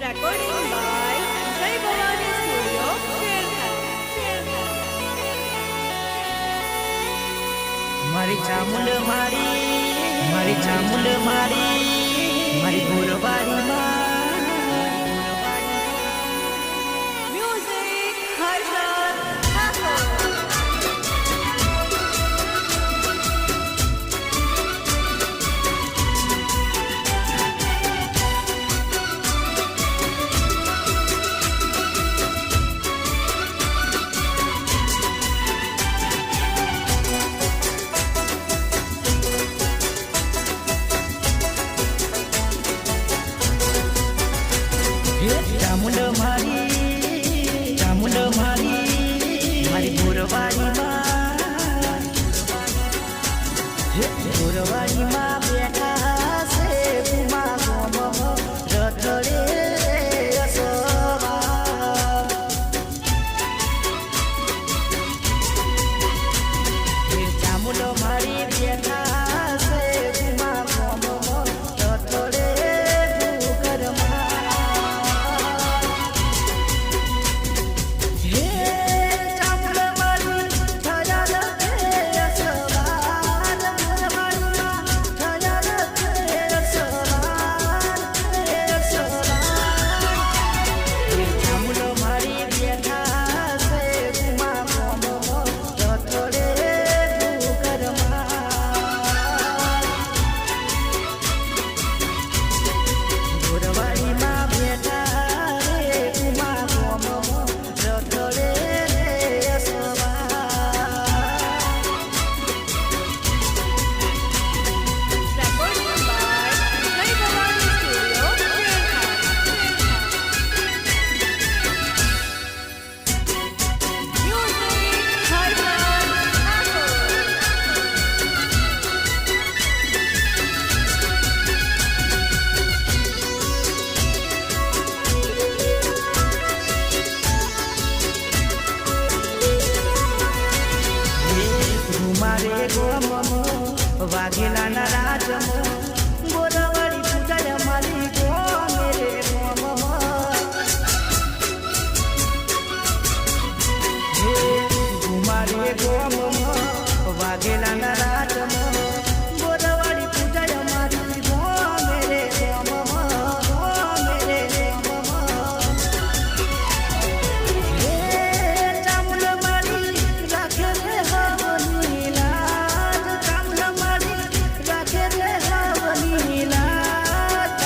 Recording by Jai Bhavani Studio, Sherkhat. મારી ચામુંડ મારી ભૂલવાડીમાં Music, Harshad Thakur. Chamund મારી ભૂલવાડીમાં બેઠા છે ગુમા ગોમ રખડે અસવા ચામુંડ મારી બેઠા છે ગુમા ગોમ રખડે Recording by Jai Bhavani Studio, Sherkhat. Music, Harshad Thakur. મારે ગોમમ વાઘેલાના રાજમ ગોરાવાડી પૂજાય મારી ગોમે રે ગોમમ હે મારે ગોમમ વાઘેલાના રાજમ ગોરાવાડી પૂજાય મારી ગોમે રે ગોમમ ગોમે રે ગોમમ હે ચામુંડ મારી રાખે રે હવની લાજ ચામુંડ મારી રાખે રે હવની લાજ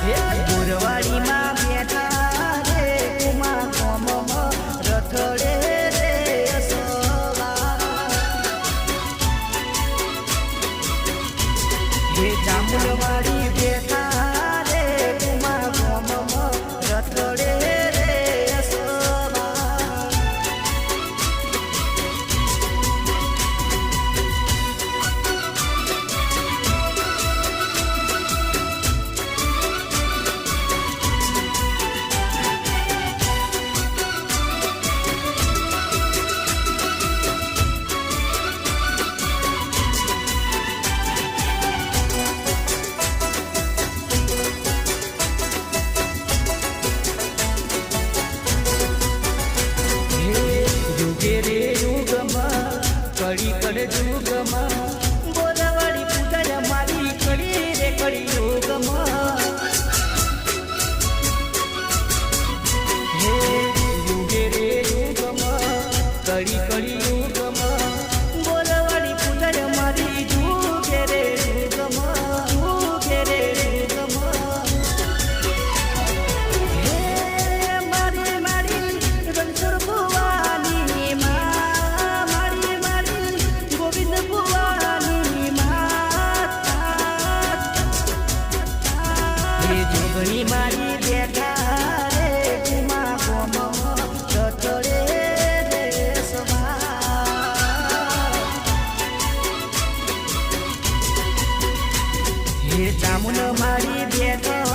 હે ભૂલવાડીમાં બેઠા રે ગુમા ગોમમ રખડે રે અસવા હે ચામુંડ મારી બેઠા રે ગુમા ગોમમ રખડે રે અસવા યુગે રે યુગમાં કડી કડ જુગમાં ગોરાવાડી પૂજાય મારી કડી રે કડી યુગમાં હે યુગે રે યુગમાં કડી કડી યુગમાં ગોરાવાડી પૂજાય મારી જુગે રે યુગમાં જુગે રે યુગમાં હે મારી મારી રણછોડ ભુવાની માં મારી ગોવિંદ ભુવાની માતા હે જોગણી મારી બેઠા રે ગુમા ગોમમ રખડે રે સવા હે ચામુંડ મારી બેઠા